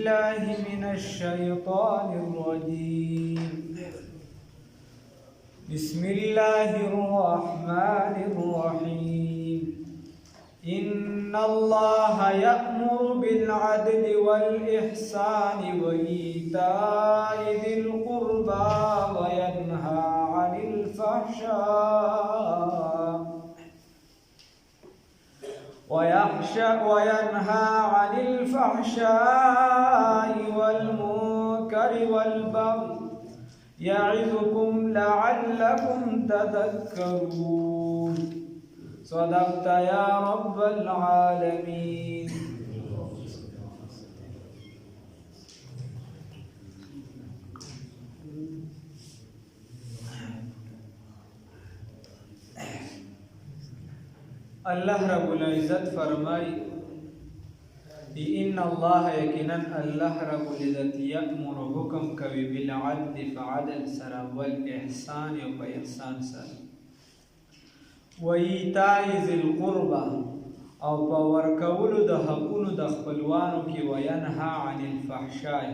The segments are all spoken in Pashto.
بالله من الشيطان الرجيم. بسم الله الرحمن الرحيم. إن الله يأمر بالعدل والإحسان وإيتاء ذي القربى وينهى عن الفحشاء والمنكر والبغي يعظكم لعلكم تذكرون. صدقت يا رب العالمين. اللہ رب العزت فرمائی ان اللہ یقیناً اللہ رب العزت یأمر حکم کوي بالعدل فعدل سره والاحسان او په احسان سره وایتاء ذی القربى او په ورکولو د حقونو د خپلوانو کې وینهى عن الفحشاء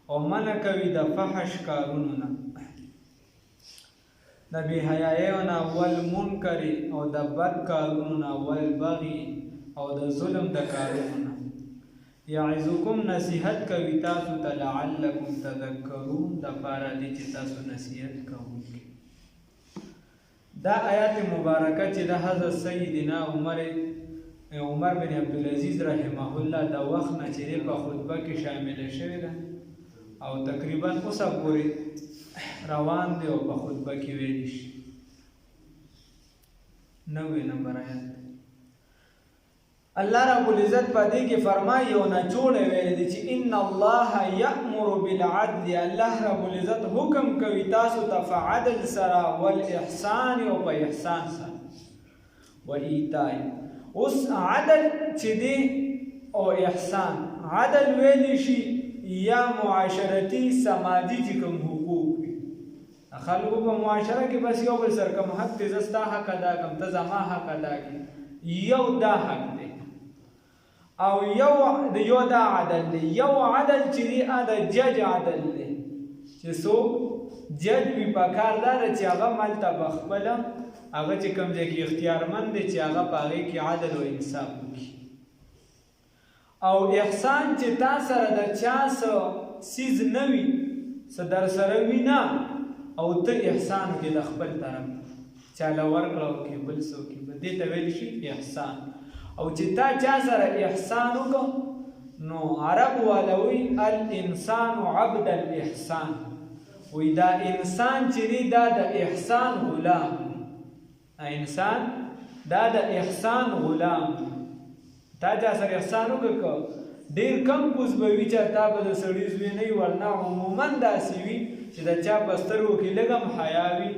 او منع کوي د فحش کارونو نه د بې حیاییو نه والمنکر او د بد کارونو نه والبغي او د ظلم د کارونو نه یعظکم نصیحت کوي تاسو ته لعلکم تذکرون دپاره دی چې تاسو نصیحت کوئ. دا آیات مبارکه چې د حضرت سیدنا عمر بن عبدالعزیز رحمه الله د وخت نه چې په خطبه کې شامله شوې ده او تقریبا اوسه پورې روان دی او په خطبه کې ویل شي. 90 نمبر آیات الله رب العزت په دې کې فرمایي او نه جوړه ویل دي چې ان الله یأمر بالعدل. الله رب العزت حکم کوي تاسو ته فعدل سره والاحسان او په احسان سره وایتاء. اوس عدل چې دی او احسان عدل ویل شي یا معاشرتی سماجی چې کوم حقوق وي خلکو په معاشره کې بس یو بل سره کوم حق دی زستا حق ادا کوم ته زما حق ادا کوي یو دا حق دی او یو دا عدل دی. یو عدل چې دی دا جج عدل دی چې څوک جج وي پکار دا چې هغه ملته بخپله هغه چې کوم ځای کې اختیارمند دی چې هغه په هغې کې عدل او انصاف وکړي. او احسان چې تا سره د چا څه څیز نه وي څه در سره وي نه او ته احسان وکړې د خپل طرف چاله ورکړه وکړې بل څه وکړي دې ته ویل شي احسان. او چې تا چا سره احسان وکړه نو عرب والا وایي الانسان عبد الاحسان. وایي دا انسان چې دی دا د احسان غلام انسان دا د احسان غلام. تا چا سره احسان وکړه ډېر کم کوز به وي چې تا به د سړي زوی نه وي ورنه عموما داسې وي چې د چا په سترګو کې لږ هم حیا وي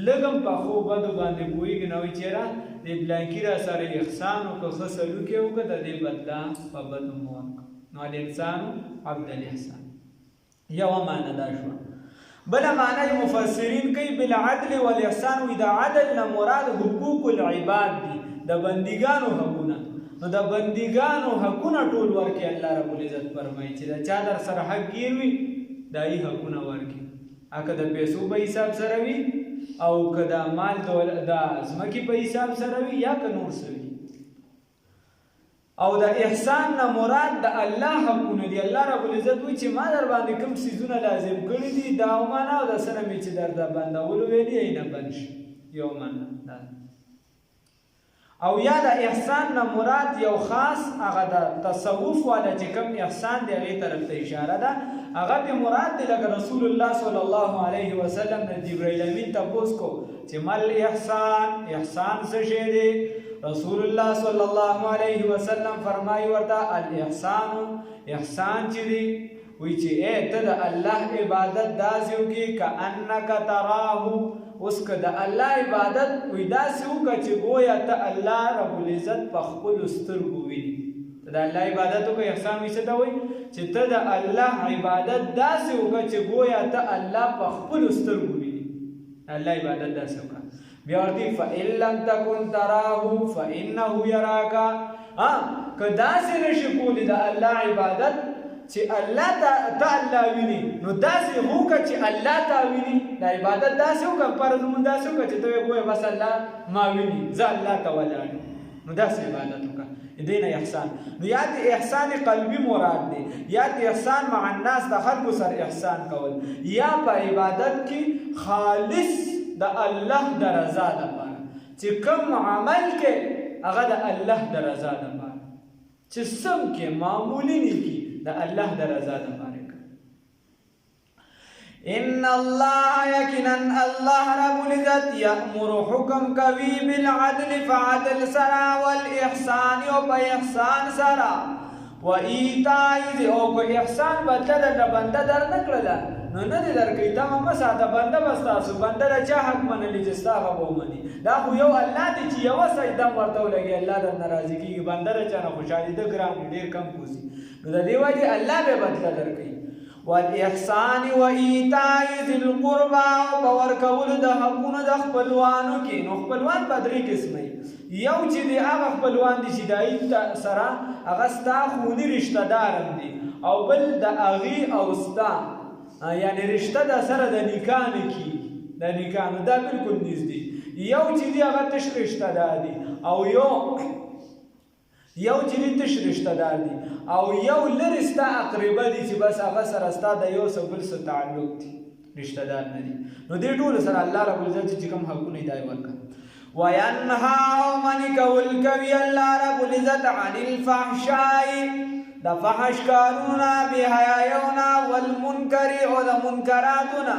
لږ هم په ښو بدو باندې پوهېږي نه وایي چېرې د بلانکي را سره احسان وکړه ښه سلوک یې وکړه د دې بدله په بدو مو ورکړه. نو الانسان عبد الاحسان یوه معنی دا شوه. بله معنی مفسرین کوي بالعدل والاحسان وي د عدل نه مراد حقوق العباد دي د بندګانو حقونه. نو د بندګانو حقونه ټول ورکړي. الله رب العزت فرمایي چې د چا در سره حق ګیر وي دا یې حقونه ورکړي که د پیسو په حساب سره وي او که د مال د ځمکې په حساب سره وي یا که نور څه وي. او د احسان نه مراد د الله حقونه دي. الله رب العزت وایي چې ما در باندې کوم څیزونه لازم کړي دي دا ومانه او د سره مې چې درته بندولو ویلي یې نه بند شي یو معنی دا. او یا د احسان نه مراد یو خاص هغه د تصوف والا چې کوم احسان دی هغې طرف ته اشاره ده. هغه پې مراد دی لکه رسول الله صلی الله علیه وسلم د جبرائیل امین تپوس کو چې مل احسان احسان څه شی دی. رسول الله صلی الله علیه وسلم فرمایي ورته الاحسان احسان چې دی وایي چې ته د الله عبادت داسې وکړې کانک تراه. اوس که د الله عبادت وایي داسې وکړه چې گویا ته الله رب العزت په خپلو سترګو ویني. ته د الله عبادت وکړه احسان وایي څه ته وایي چې ته د الله عبادت داسې وکړه چې گویا ته الله په خپلو سترګو ویني. الله عبادت داسې وکړه. بیا ورته فإن لم تكن تراه فإنه يراك. که داسې نشي کولی د الله عبادت چې الله ته الله ویني نو داسې وکړه چې الله ته ویني د عبادت داسې وکړه فرض مونږ داسې وکړه چې ته وایې بس الله ما ویني زه الله ته ولاړ نو داسې عبادت وکړه دین احسان نو یا د احسان قلبي مراد دی یا د احسان مع الناس د خلکو سره احسان کول یا په عبادت کې خالص د الله د رضا لپاره چې کوم عمل کې هغه د الله د رضا لپاره چې سم کې معمولی نه کې د الله د رضا لپاره ان الله یقینا الله رب العزت یأمر حکم کوي بالعدل فعدل سرا والاحسان او په احسان سرا و ایتاء او په احسان بدل د بنده در نکړه نو نه دې درکې ته هم ساده بنده بس تاسو بنده د چا حق منلی چې ستا به ومني دا خو یو الله دی چې یو سجده ورته ولګي الله در ناراضي کیږي بنده د چا نه خوشالي د ګرام ډیر کم کوزي نو د دې وجه الله به بدل درکې والاحسان و ایتاء ذی القربى باور کول د حقونو د خپلوانو کې نو خپلوان په درې قسمه یو چې د هغه خپلوان دي چې دای سره هغه ستا خونی رشتہ دار دي او بل د اغي او ستا یعنی رشتہ د سره د نکاح کی د نکاح دا بالکل نږدې یو چې دی هغه تش رشتہ دار دي او یو چې تش رشتہ دار دي او یو لرستا اقربا دي چې بس هغه سره ستا د یو سبل سره تعلق دي رشتہ دار نه دي نو دې ټول سره الله رب العزت چې کوم حقونه دی ورکړي وینها من کول کوي الله رب العزت عن الفحشاء د فحش کارونه بهایونا والمنکر او د منکراتنا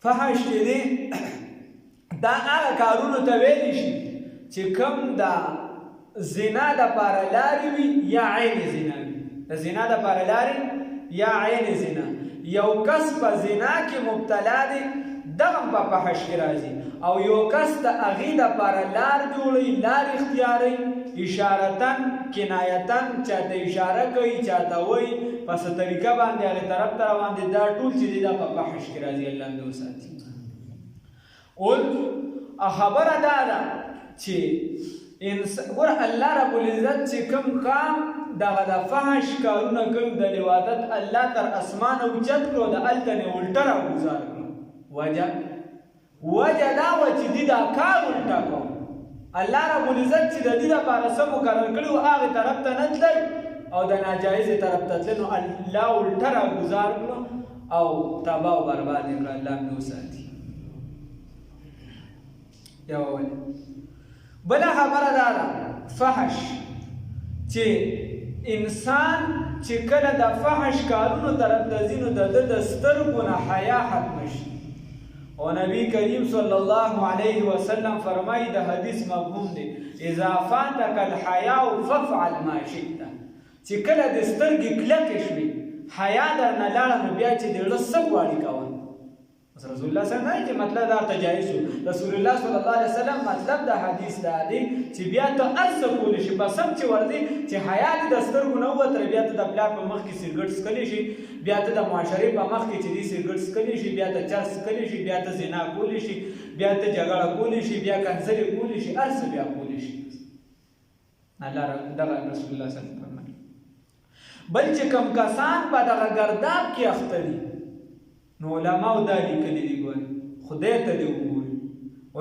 فحش دې دا هغه کارونه ته ویل شي چې کوم دا زنا د پاره لاري وي یا عین زنا وي د زنا د پاره لاري یا عین زنا یو کس په زنا کې مبتلا دی دغه په فحش کې راځي او یو کس د اغي د پاره لار جوړي لار اختیاري اشارتن کنایتن چاته اشاره کوي چاته وای پس طریقه باندې هغه طرف ته روان دي دا ټول چې د فحش کې راځي الله دې وساتي او خبره دا ده چې ګور الله رب العزت چې کوم کام دغه د فحش کارونه کوي د لوادت الله تر اسمان او چت کړو د التنه الټا را گزار کړو وجه دا و چې دې دا کار الټا کو الله رب العزت چې د دې لپاره سم مقرر کړو هغه طرف ته نه تلل او د ناجایز طرف ته تلل نو الله الټا را گزار کړو او تباہ او برباد کړ الله نو ساتي یو بل خبره ده فحش چې انسان چې کله د فحش کارونو طرف ته ځینو د سترګو نه حیا ختم شي او نبی کریم صلی الله علیه وسلم فرمایي د حدیث مفهوم دی اذا فاتك الحیاء فافعل ما شئت چې کله د سترګې کلکې شوي حیا درنه لاړه نو بیا چې د زړه څه غواړي کوه رسول الله صلی الله علیه وسلم مطلب دا تجایز رسول الله صلی الله علیه وسلم مطلب دا حدیث دا دی چې بیا ته ارزه کول شي په سم چې ورځي چې حیا د سترګو نه وته بیا ته د بلا په مخ کې سیګریټ سکلی شي بیا ته د معاشري په مخ کې چې دې سیګریټ سکلی شي بیا ته چرس سکلی شي بیا ته زنا کول شي بیا ته جګړه کول شي بیا کنسل کول شي ارزه بیا کول شي الله دا رسول الله صلی الله علیه وسلم بل چې کوم کسان په دغه ګرداب کې اخته دي نو علماء دا لیکلي دي ګوري خدای ته دی وګوري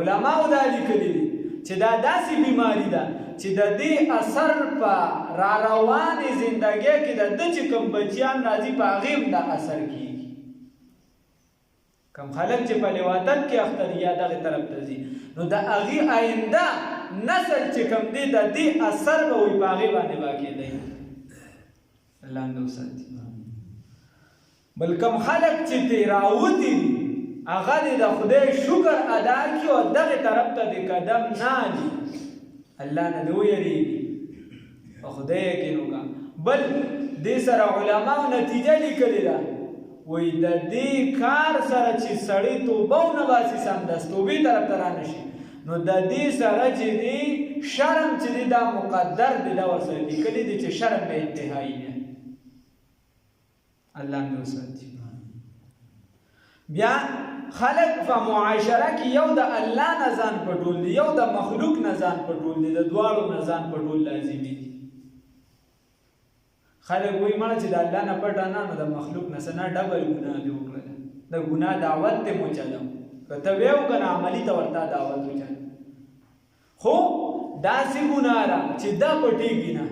علماء دا لیکلي دي چې دا داسې بیماری ده چې د دې اثر په را روانې زندګۍ کې د چې کوم بچیان راځي په هغې هم دا اثر کېږي کوم خلک چې په لوادت کې اخته دي یا دغې طرف ته ځي نو د هغې آینده نسل چې کوم دی د دې اثر به وي په هغې باندې به کېدی الله دې وساتي بل کوم خلک چې راوتي دي هغه دې د خدای شکر ادا کړي او دغه طرف ته د قدم نه دي الله نه دی ویریږي او خدای کې نوګه بل دې سره علماو نتیجه لیکلې ده وای د دې کار سره چې سړی توبه ونه باسي سمدست توبې طرف ته رانشي نو د دې سره چې دی شرم چې دی دا مقدر دی دا ورسره لیکلي دي چې شرم به انتهایی دی الله مې وساتي بیا خلق په معاشره کې یو د الله نه ځان پټول دي، یو د مخلوق نه ځان پټول دي، د دواړو نه ځان پټول لازمي دي. خلق وایي مړه چې د الله نه پټه نه نو د مخلوق نه څه نه ډبل ګناه دې وکړله، د ګناه دعوت دې مو چلو که ته ویې وکړه عملي ته ورته دعوت وچلو. خو داسې ګناه ده چې دا پټېږي نه،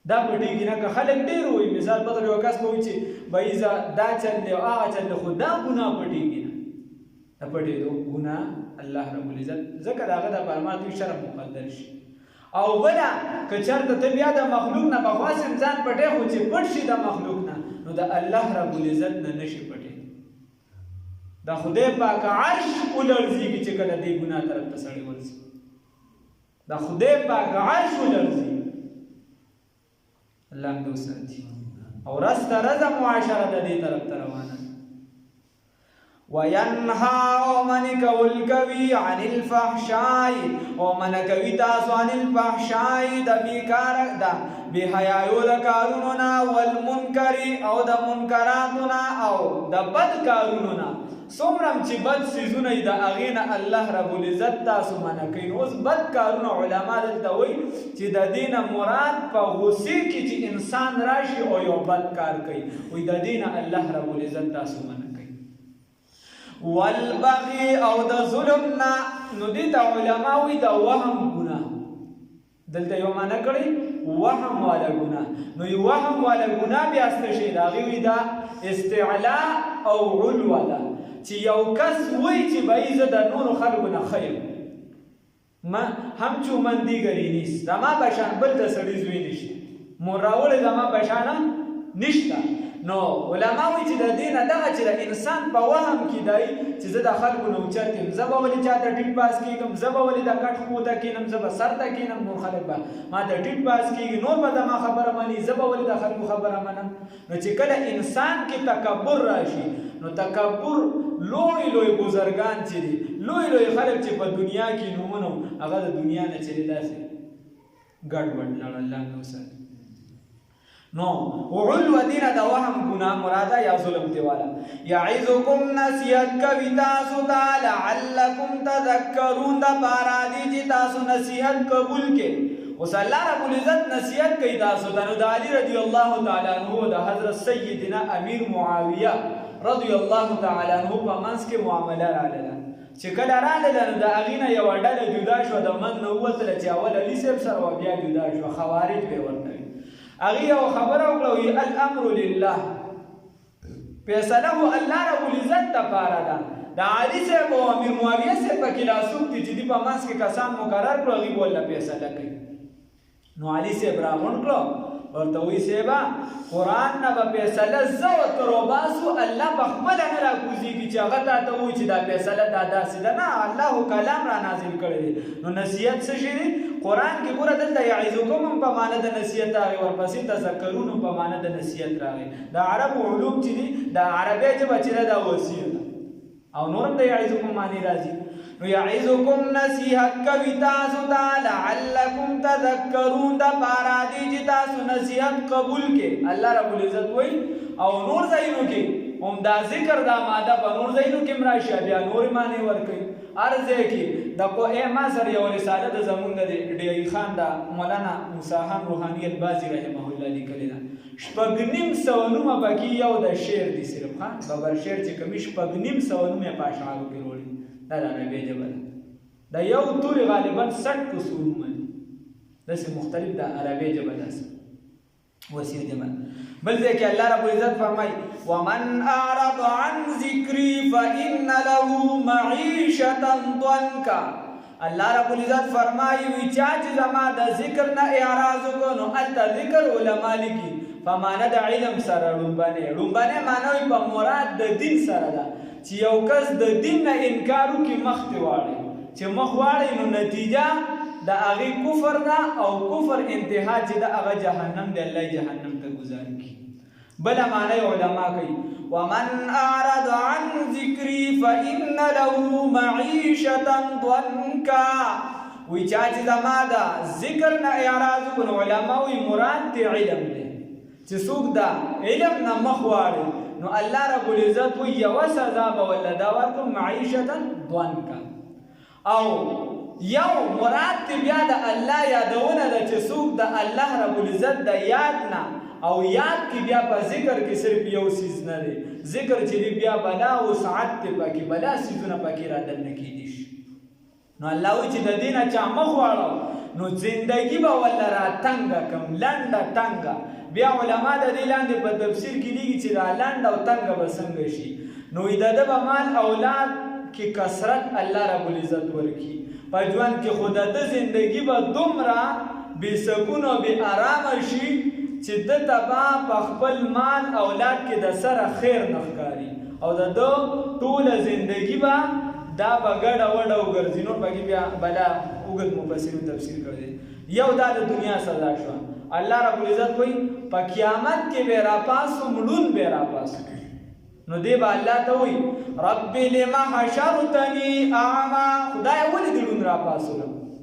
دا پټېږي نه. که خلک ډېر وایي مثال په طور یو کس به وایي چې بهي زه دا چل دی او هغه چل دی، خو دا ګناه پټېږي نه. د پټېدو ګناه الله رب العزت ځکه د هغه دپاره ما دوی شرم مقدر شي. او بله که چېرته ته بیا د مخلوق نه بخواس ځان پټې خو چې پټ شي د مخلوق نه نو د الله رب العزت نه نشي پټې. د خدای پاک عرش ولړزېږي چې کله دې ګناه طرف ته سړی ورځي، د خدای پاک عرش ولړزي. الله دې وساتي. او ورځ تر ورځه معاشره د دې طرف ته روانه ده. وینها او من کول کوي عن الفحشاء، او من کوي تاسو عن الفحشاء د بیکار د بحیایو د کارونو نه، والمنکر او د منکراتو نه، او د بد کارونو نه. څومره چې بد څیزونه د هغې نه الله رب العزت تاسو منع کوي. اوس بد کارونه علما دلته وایي چې د دې نه مراد په غصې کې چې انسان راشي او یو بد کار کوي، وایي د دې نه الله رب العزت تاسو منع کوي. والبغي او د ظلم نه، نو دې ته علما وایي د وهم ګناه. دلته یو معنی کړی وهم والا ګناه. نو یو وهم والا ګناه بیا څه شی د هغې وایي دا استعلاء او علو ده، چې یو کس وایي چې بهی زه د نورو خلکو نه ښه یم، همچو من دیگری نیست، زما بشان بل د سړي زوی نشته، مور راوړی زما بشانه نشته. نو علما وایي چې د دې نه دغه چې د انسان په وهم کې دی چې زه د خلکو نه اوچت یم، زه به ولې چاته ټیټ پاس کېږم، زه به ولې د کټ خو ته کښېنم، زه به سر ته کښېنم، نور خلک به ما ته ټیټ پاس کېږي، نور به زما خبره مني، زه به ولې د خلکو خبره منم. نو چې کله انسان کې تکبر راشي نو تکبر لوی لوی بزرگان چې دي، لوی لوی خلک چې په دنیا کې نومونه هغه د دنیا نه چې دی داسې ګډوډ لاړ. الله مې وساتي. نو علو دینه د وهم ګناه مراده یا ظلم دی والا. یعظکم نصیحت کوي تاسو ته لعلکم تذکرون، د پاره دی چې تاسو نصیحت قبول کړئ. اوس الله رب العزت نصیحت کوي تاسو ته. نو د علي رضی الله تعالی عنہ د حضرت سیدنا امیر معاویه رضی الله تعالی عنہ په منځ کې معامله راغله. چې کله راغله نو د هغې نه یوه ډله جدا شوه، د من نه ووتله چې اول علي صاحب سره وه بیا جدا شوه، خوارج به یې ورته وي. هغې یوه خبره وکړه وایي الامر لله، فیصله خو الله رب العزت دپاره ده. د علي صاحب او امیر معاویه صاحب پکې لاسوک دي چې دي په منځ کې کسان مقرر کړو، هغوی به ورله فیصله کوي. نو علي صاحب راغونډ کړو، ورته وایي صاحبه قرآن نه به فیصله زه ورته روباسو، الله په خپله نه راکوزېږي چې هغه تا ته ووایي چې دا فیصله دا داسې ده، نه الله کلام را نازل کړی دی. نو نصیحت څه شی دی؟ قرآن کې ګوره دلته یعظکم هم په معنی د نصیحت راغی، ورپسې تذکرون هم په معنی د نصیحت راغی. د عربو علوم چې دي د عربۍ ژبه چې ده دا وسیع ده او نور هم د یعظکم معنی راځي. نو یعظکم نصیحت کوي تاسو ته لعلکم تذکرون، د پاره دی چې تاسو نصیحت قبول کړئ. الله رب العزت وایي او نور ځایونو کې هم دا ذکر دا ماده په نور ځایونو کې هم راشي، بیا نورې معنی ورکوي. هر ځای کې د ما سره یو رساله د زمونږ د ډیایي خان د مولانا موسی خان روحاني البازي رحمه الله لیکلې ده. 950 نومه پکې یو د شعر دي، صرف خان ببر شعر چې کومې 950 نومه په اشعارو کې وروړي، دا د عربۍ ژبه ده. د یو توري غالبا 60 کسور نومه دي، داسې مختلف د عربۍ ژبه داسې وسیع ژبه. بل ځای کې الله رب العزت فرمایي ومن اعرض عن ذکری فإن له معیشة ضنکا. الله رب العزت فرمایي وی چا چې زما د ذکر نه اعراض وکړو نو هلته ذکر علما لیکي په معنی د علم سره. ړومبنۍ معنی په مراد د دین سره ده چې یو کس د دین نه انکار وکړي، مخ ته واړي، چې مخ واړي نو نتیجه د هغې کفر ده او کفر انتها چې د هغه جهنم دی، الله جهنم ته ګزار کړي. بله معنی علما کوي ومن اعرض عن ذکری فإن له معیشة ضنکا. وی چا چې زما د ذکر نه اعراض وکړو، علما وایي مراد د علم دی چې څوک د علم نه مخ واړي نو الله رب العزت وی یو سزا به ول دا ورکو معیشتا ضنکا او یو مراد تی بیا د الله یادونه ده چې څوک د الله رب العزت د یاد نه او یاد کی بیا په ذکر کې صرف یو سیز نه دی ذکر چې بیا بلا او ساعت ته پکې بلا سیزونه پکې را دل نه کیدي نو الله وی چې د دینه چا مخ واړو نو زندگی به ول را تنګ کم لنډه تنګ بیا علما د دې لاندې په تفسیر کې لیکي چې دا لنډ او تنګ به څنګه شي نو د به مال اولاد کې کثرت الله رب العزت ورکی په ژوند کې خود د زندگی به دومره بے سکون او بے آرام شي چې د تبا په خپل مال اولاد کې د سره خیر نخکاری او د ټول زندگی به دا بغړ وړ او ګرځینو پکې بیا بلا وګد مفسرین تفسیر کړی یو دا د دنیا سزا شو الله رب العزت کوئی په قیامت کې به را پاسو مړون به را پاسو نو دی با الله ته وی رب لما حشرتنی اعما خدای ولې دلون را پاسو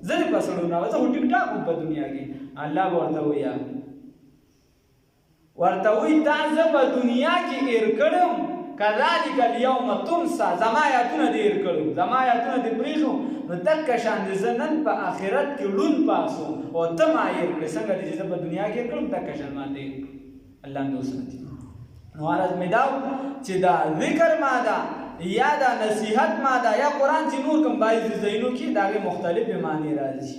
زری پاسو نه وځه ټیک ټاک په دنیا کې الله ورته ویا ورته وی تاسو په دنیا کې ایر کړم کذالک اليوم تنسى زمایاتونه دې ایر کړم زمایاتونه دې پریښو نو تک شان دې زنن په آخرت کې لون پاسو او ته ما ایر کړ څنګه دې په دنیا کې کړم تک شان باندې الله دوستي نو عرض می داو چې دا ذکر ماده یا دا نصیحت ماده یا قرآن چې نور کوم بایز زینو کې داغه مختلفه معنی راځي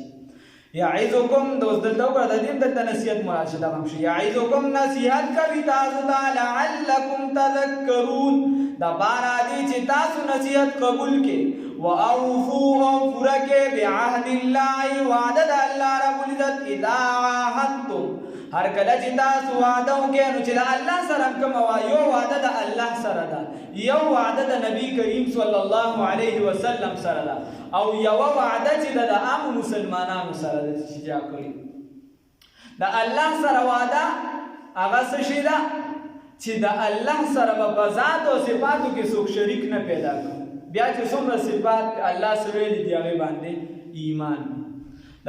یعظکم دوست دلته وګړه د دې د نصیحت مراد شته هم شي یعظکم نصیحت کوي تاسو ته لعلکم تذکرون دا بارا دي چې تاسو نصیحت قبول کې واوفوا فرکه بعهد الله وعده الله رب العزت اذا عهدتم هر کله چې تاسو وعده وکړئ نو چې الله سره کوم وایو وعده د الله سره ده یو وعده د نبی کریم صلی الله علیه وسلم سره ده او یو وعده چې د عام مسلمانانو سره ده چې جا کړی د الله سره وعده هغه څه شي ده چې د الله سره په ذات او صفاتو کې څوک شریک نه پیدا کړي بیا چې څومره صفات الله سره دي هغه باندې ایمان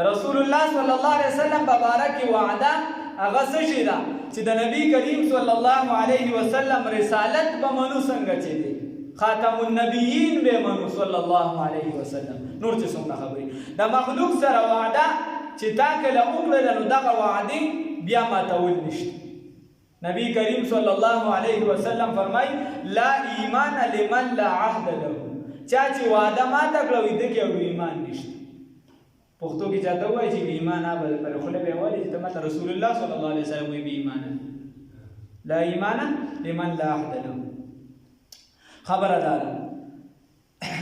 د رسول الله صلی الله علیه وسلم مبارک وعده هغه څه شي ده چې د نبی کریم صلی الله علیه وسلم رسالت به منو څنګه چي دي خاتم النبیین به منو صلی الله علیه وسلم نور څه څنګه خبري د مخلوق سره وعده چې تا کله وکړه نو دغه وعده بیا ماتول نشته نبی کریم صلی الله علیه وسلم فرمای لا ایمان لمن لا عهد له چا چې وعده ماته کړو دغه ایمان نشته پښتو کې چاته وایي چې بې ایمانه به پر خوله به وایي چې تمه رسول الله صلی الله علیه وسلم وایي بې ایمانه لا ایمانه لمن لا عهد له خبره ده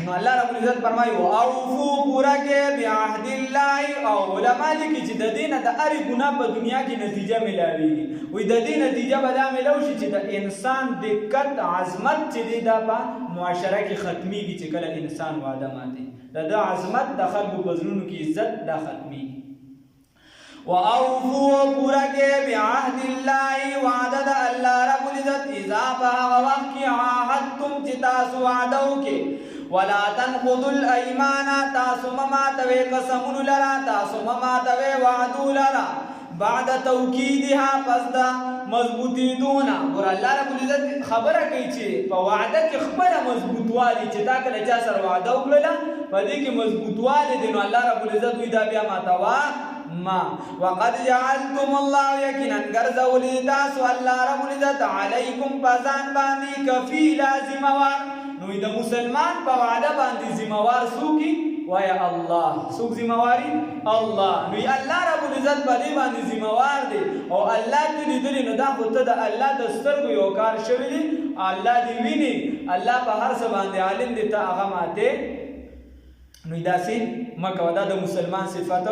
نو الله رب العزت فرمایي اوفو پورا کې بعهد الله او علما لیکي چې د دینه د اړ ګناه په دنیا کې نتیجه ملاويږي وي د دې نتیجه به دا ملو شي چې د انسان دقت عظمت چې دا په معاشره کې ختميږي چې کله انسان وعده ماتي د عظمت د خلکو په زړونو کې عزت د ختمي واوفوا پورا کې بعهد الله وعده د الله رب العزت اذا بها وقت عهدتم چې تاسو وعده وکړي ولا تنقضوا الايمان تاسو ما توي قسم لرا تاسو ما توي وعدو لرا بعد توکیدها پس دا مضبوطی دونا ور الله رب العزت خبره کوي چې په وعده کې خبره مضبوطوالی چې تا کله چا سره وعده وکړه په دې کې مضبوطوالی دی نو الله رب العزت وی دا بیا ماتوا ما وقد جعلتم الله یقینا غرزول تاسو الله رب العزت علیکم پزان باندې کفیلا ذمہوار نو د مسلمان په وعده باندې ذمہوار سوکی وای الله سوک ذمہواری الله نو الله رب العزت باندې ذمہوار دی او الله دې دې نو دا خود د الله د سترګو یو کار شوی دی الله دې ویني الله په هر څه باندې عالم دی ته هغه ماته نو داسې مکه ودا د مسلمان صفات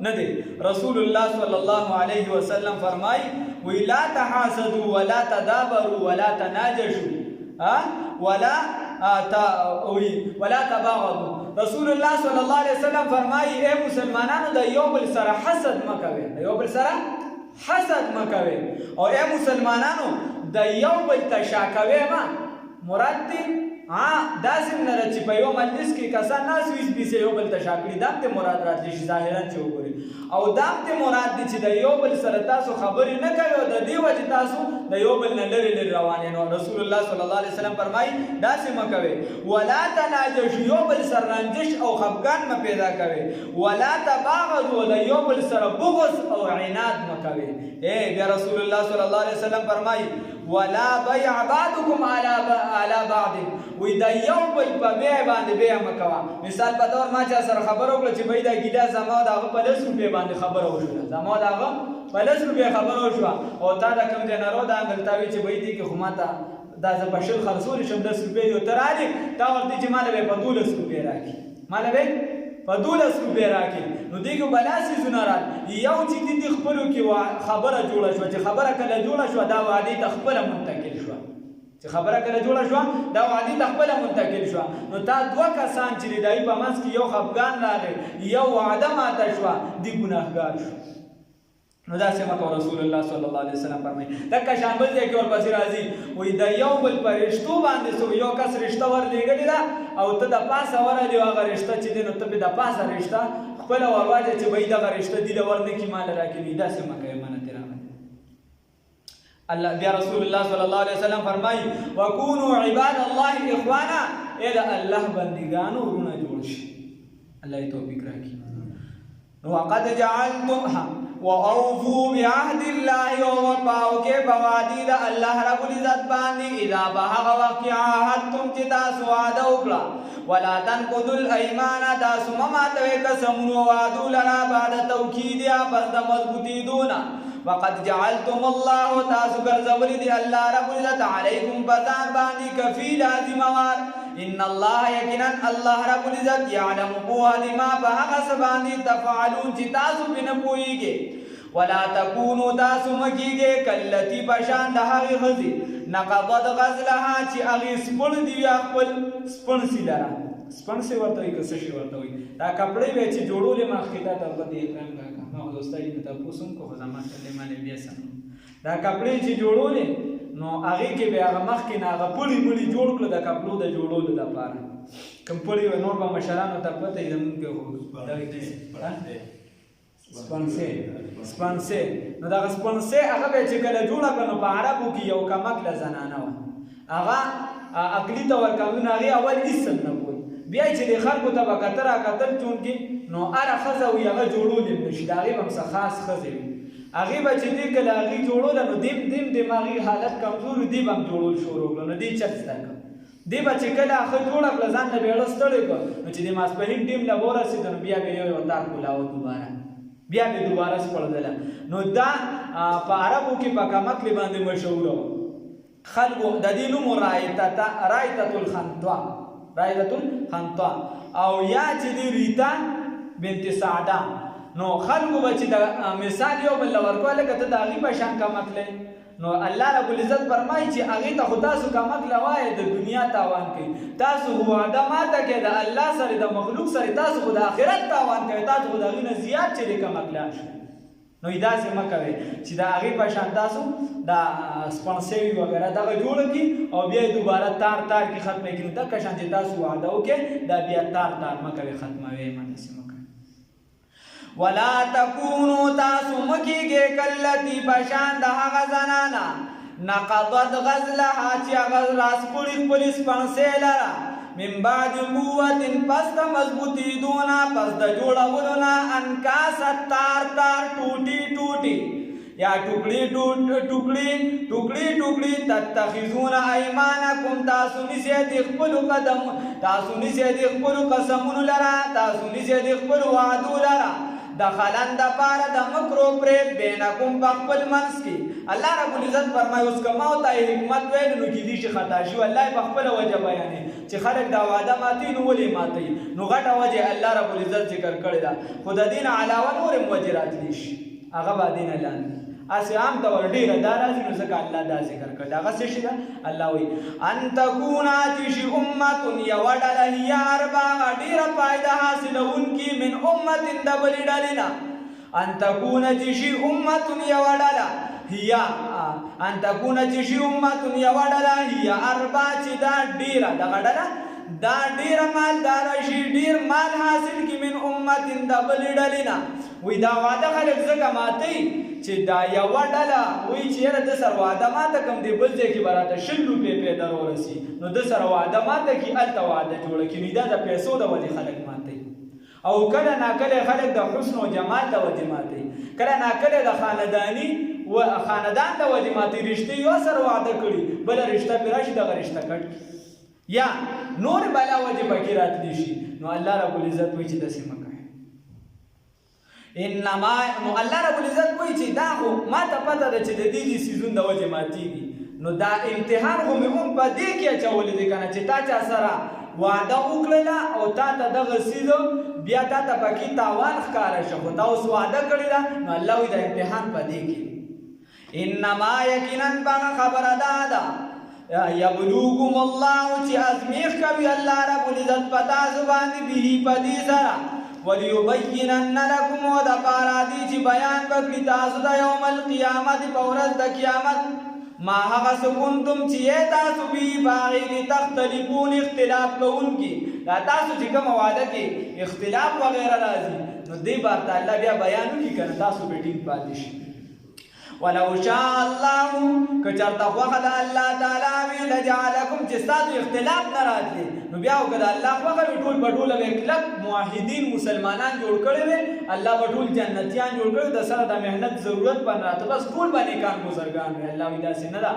نه دی رسول الله صلی الله علیه وسلم فرمای وی لا تحاسدوا ولا تدابروا ولا تناجشوا ولا تباغضوا رسول الله صلی الله علیه وسلم فرمایي اے مسلمانانو د یو بل سره حسد مکوئ د یو بل سره حسد مکوئ او اے مسلمانانو د یو بل تشاکوئ ما مراد دی داسې نه ده چې په یو مجلس کې کسان ناست وي سپیڅه یو بل ته شا کړي دا هم ته مراد راتلی شي ظاهرا چې وګوري او دا هم ته مراد دی چې د یو بل سره تاسو خبرې نه کوئ او د دې وجې تاسو د یو بل نه لرې لرې روان یې نو رسول الله صلی الله علیه وسلم فرمایي داسې مه کوئ ولا تناجشوا یو بل سره رنجش او خفګان مه پیدا کوئ ولا تباغضوا د یو بل سره بغض او عناد مه کوئ بیا رسول الله صلی الله علیه وسلم فرمایي ولا بيع بعضكم على بعض وی دا یو بل په بیع باندې بیع مه کوه مثال په طور ما چا سره خبره وکړه چې بھائی دا ګیډه زما د هغه په 10 روپۍ باندې خبره وشوله زما د هغه په 10 روپۍ خبره وشوه او تا دا کوم ځای نه رو دا هلته وایي چې بھائی دې کې خو ما ته دا زه په 10 خرڅولی شم 10 روپۍ یو ته رالې تا ورته چې ماله به په 12 روپۍ راکړي ماله به په 12 روپۍ راکړي نو دې کې بلا څیزونه رال یو چې دې خپلو کې خبره جوړه شوه چې خبره کله جوړه شوه دا وعدې ته خپله منتقل شوه چې خبره کله جوړه شوه دا وعدې ته خپله منتقل شوه نو تا دوه کسان چې د هغوی په منځ کې یو خفګان راغی یو وعده ماته شوه دی ګناهګار شو نو داسې مه کوه رسول الله صلی الله علیه وسلم فرمایي دکه شان بل ځای کې ورپسې راځي وایي د یو بل په رشتو باندې یو کس رشته ورلېږلې ده او ته د پاسه ورغلې هغه رشته چې دی نو ته د پاسه رشته خپله ورواچه چې بهی دغه رشته دي له ورنکي ماله راکوي داسې مه کوې منه ترې الله بیا رسول الله صلی الله علیه وسلم فرمایي وکونوا عباد الله اخوانا د الله بندګانو ورونه جوړ شي الله یې توفیق راکړي وقد جعلتم واوفوا بعهد الله ووفاو کې بوادي د الله رب العزت باندې اذا بهغ وقت عهدتم چې تاسو وعده وکړه ولا تنقضوا الايمان تاسو مه ماتوئ قسمونه وعدو لرا بعد توکیدها پس د مضبوطېدونه وقد جعلتم الله تاسو ګرځولي دي الله رب العزت علیکم بذان باندې کفیل ذموار ان الله یقینا الله رب العزت یعلم بوادي ما بهغه باندې تفعلون چې تاسو بنه پوهیږئ ولا تکونوا تاسو مکیږئ کلتی بشان د هغې ښځې نقضت غزلها چې هغې سپڼ دي یا خپل سپڼسي لره سپڼسي ورته وایي که څه شي ورته وایي دا کپړې به چې جوړولې مخکې تا ته البته اکرام کاکا ما خو دوستایي نه تپوس هم کو خو زما کلمانې بیا سم دا کپړې چې جوړولې نو هغې کې به هغه مخکې نه هغه پړي پړي جوړ کړه د کپړو د جوړولو دپاره کوم پړي وه نور به مشرانو ته پته وي زمونږ کې خو سپنسې نو دغه سپنسې هغه به چې کله جوړه کړه نو په عربو کې یو کمکله زنانه وه هغه عقلي تورکمونه هغې اول هېڅ نه کوي بیا چې د خلکو ته به کته راکتل چونکې نو هره ښځه وي هغه جوړولی هم نه شي د هغې به هم څه خاص ښځې وي هغې به چې دې کله هغې جوړوله نو دې هغې حالت کمزور وي دې به هم جوړول شروع کړه نو دې چت زده کړه دې به چې کله ښه جوړه کړه ځان له بیړه ستړی کړه نو چې د ماسپښین ټیم له ورسېده نو بیا به یو تار کولاوه دوباره بیا به دوباره سپړدله نو دا په عربو کې په کمکلې باندې مشهوره وه خلکو د دې نوم رایتة الخنطا او یا چې دی ریتا بنت سعده نو خلکو به چې د مثال یو بل له ورکوه لکه ته د هغې په شان کمکلی نو الله رب العزت فرمایي چې هغې ته خو تاسو کمکله وایې د دنیا تاوان کوي تاسو خو وعده ماته کوئ د الله سره د مخلوق سره تاسو خو د آخرت تاوان کوئ تاسو خو د هغې نه زیات چې د کمکلان شئ نو داسې مه کوئ چې د هغې په شان تاسو د سپڼسوي وغیره دغه جوړه کړي او بیا یې دوباره تار کې ختمه کړي نو دغه شان چې تاسو وعده وکړئ دا بیا تار مه کوئ ختموئ یې داسې مه کوئ ولا تکونوا تاسو مکیږئ کلتی بشان د هغه زنانه نقضت غزلها چې هغه راسپړي خپلې سپڼسۍ لره من بعد قوت پس د مضبوطېدونه پس د جوړولو نه انکاسه تار ټوټي یا ټوکړي تتخذون ایمانکم تاسو نیسئ د خپلو قسمونو لره تاسو نیسئ د خپلو وعدو لره دخلن د پاره د مکرو پرې بینکم په خپل منځ کې الله رب العزت فرمایي اوس که ما ورته حکمت ویل نو کیدای شي خطا شي والله په خپله وجه بیانوي چې خلک دا وعده ماتوي نو ولې ماتوي نو غټه وجه الله رب العزت ذکر کړې ده خو د دې نه علاوه نور هم وجې راتلی شي هغه به دې نه لاندې اسې عام طور ډېره دا راځي نو ځکه الله دا ذکر کړی هغه څه شي ده الله وایي ان تکونا چې شي امة یوه ډله هي اربع ډېره فایده حاصلوونکي من امة د بلې ډلې نه ان تکونه چې شي امة یوه ډله هي ان تكون چې شي امه یو ډله هي اربع چې دا ډیره دغه ډله دا ډیره مالدار شي ډیر مال حاصل کی من امه د بل ډلې نه وی دا وعده خلک ځکه ماتي چې دا یو ډله وی چې یاره د سره وعده ماته کوم دی بل ځای کې به راته 100 روپۍ پیدا ورسي نو د سره وعده ماته کي هلته وعده جوړه کړي دا د پیسو د وجې خلک ماتي او کله ناکله خلک د حسن او جمال د وجې ماتي کله ناکله د خاندانی و خاندان د وجې ماتي رشتې یو سره وعده کړي بل رشته پې راشي دغه رشته کټ یا نور بلا وجې پکې راتلی شي نو الله رب العزت وایي چې داسې مه کوئ انما نو الله رب العزت وایي چې دا خو ما ته پته ده چې د دې څیزونو د وجې ماتېږي نو دا امتحان خو مې هم په دې کې اچولی دی که نه چې تا چا سره وعده وکړله او تا ته دغه څیز بیا تا ته پکې تاوان ښکاره شه خو تا اوس وعده کړې ده نو الله وایي دا امتحان په دې کې انما یقینا هغه خبره دا ده یبلوکم الله چې ازمیخ کوي الله رب العزت په تاسو باندې به په دې سره وليبينن لكم ودپاره دي چې بیان وکړي تاسو د یوم القیامت په ورځ د قیامت ما هغه څه کنتم چې تاسو به باغې کې تختلفون اختلاف کوونکي دا تاسو چې کومه وعده کې اختلاف وغیره راځي نو دې بار ته الله بیا بیان وکړي که نه تاسو به ټینګ پاتې شي ولو شاء الله کچرته خوښه د الله تعالی وي لجعلکم چې ستاسو اختلاف نه راتلی نو بیا که د الله خوښه وي ټول به ټوله به کلک موحدین مسلمانان جوړ کړي وي الله به ټول جنتیان جوړ کړي د سره د محنت ضرورت به نه راته بس ټول به نیکان بزرګان وي الله وایي داسې نه ده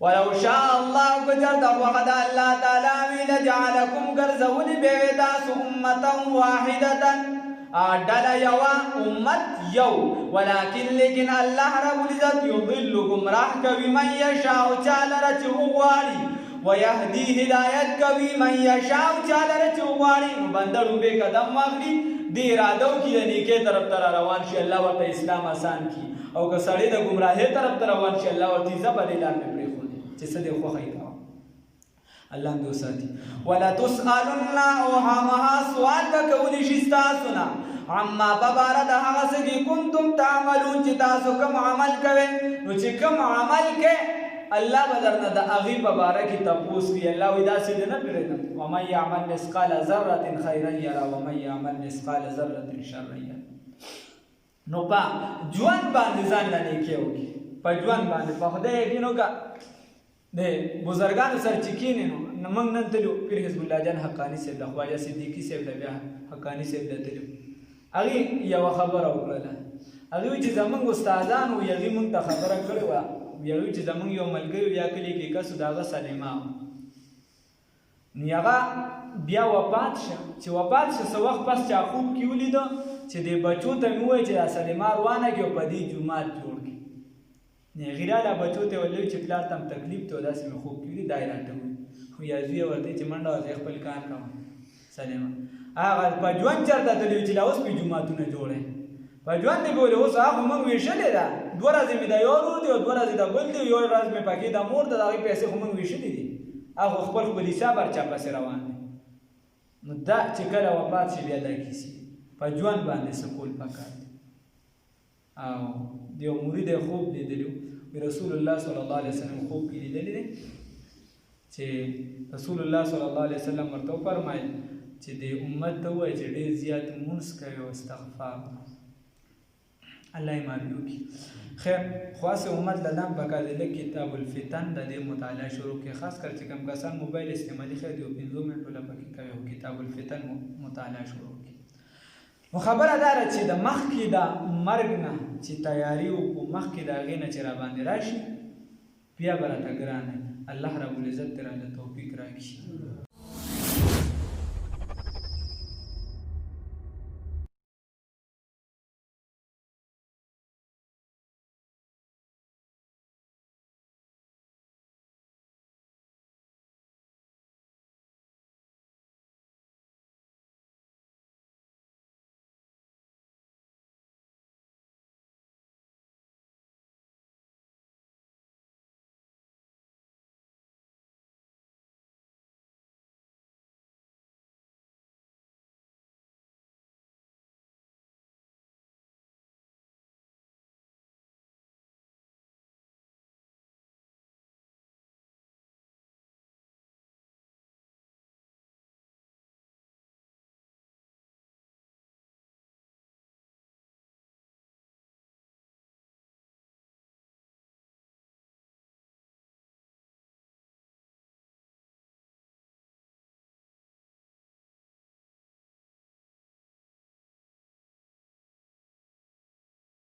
ولو شاء الله کچرته خوښه د الله تعالی وي لجعلکم ګرځولي به وي تاسو امة واحدة ډله یوه امت یو ولکن لیکن الله رب العزت یضل گمراه کوي من یشاء چا لره چې وغواړي ویهدي هدایت کوي من یشاء چا لره چې وغواړي نو بنده ډوبې قدم واخلي دې اراده وکړي د نیکۍ طرف ته را روان شي الله ورته اسلام آسان کړي او که سړی د ګمراهۍ طرف ته روان شي الله ورته ځه په دې لار مې پرېښودې چې څه دې خوښه یې کوه الله دې وساتي ولا تسألن او همها سوال به کولی شي ستاسو نه عما په باره د هغه څه کې کنتم تعملون چې تاسو کوم عمل کوئ نو چې کوم عمل کې الله به درنه د هغې په باره کې تپوس کوي الله وایي داسې دې نه پرېږدم ومن یعمل مثقال ذرة خیرا یره ومن یعمل مثقال ذرة شرا یره نو په ژوند باندې ځان له نیکۍ وکړي په ژوند باندې په خدای یقین وکړه د بزرګانو سره چې کښېنې نو موږ نن تلو پیر حزب الله جان حقاني صاحب له خواجه صدیقي صاحب له بیا حقاني صاحب له تلو هغې یوه خبره وکړله هغې وایي چې زموږ استادان وي هغې موږ ته خبره کړې وه هغې وایي چې زموږ یو ملګری بیا کلي کې کس د هغه سلیما نو هغه بیا وفات شه چې وفات شه څه وخت پس چا خوب کې ولیده چې دې بچو ته مې ووایي چې دا سلیما روانه کړي او په دې جومات جوړ کړي هغې راله بچو ته ویل چې پلار ته هم تکلیف ته داسې مې خوب کې ولي دا یې راته ووایي خو یا زوی یې ورته چې منډه ورځئ خپل کار کوه سلیما هغه په ژوند چېرته تللي چې لا اوس پې جوماتونه جوړی په ژوند دې بولې اوس هغه خو موږ ویشلې ده 2 ورځې مې د یو ورور دی او 2 ورځې د بل دی یو ورځ مې پکې د مور د هغې پیسې خو موږ ویشلې دي هغه خپل خپل حساب هر چا پسې روان دی نو دا چې کله وفات شي بیا دا کیسې په ژوند باندې څه کول پکار دي او د یو مرید یې خوب لیدلی رسول الله صلی الله علیه وسلم خوب کې لیدلی دی چې رسول الله صلی الله علیه وسلم ورته وفرمایل چې د امت ته ووایي چې ډېر زیات لمونځ کوي او استغفار الله یې معافي وکړي خیر خاص امت له دا هم پکار دی لږ کتاب الفتن د دې مطالعه شروع کړي خاص کر چې کوم کسان موبایل استعمالي خیر دی او 5 منټو له پکې کوي او کتاب الفتن مطالعه شروع کړي نو خبره دا ده چې د مخکې د مرګ نه چې تیاري وکړو مخکې د هغې نه چې را باندې راشي بیا به راته ګران الله رب العزت راله توفیق راکړي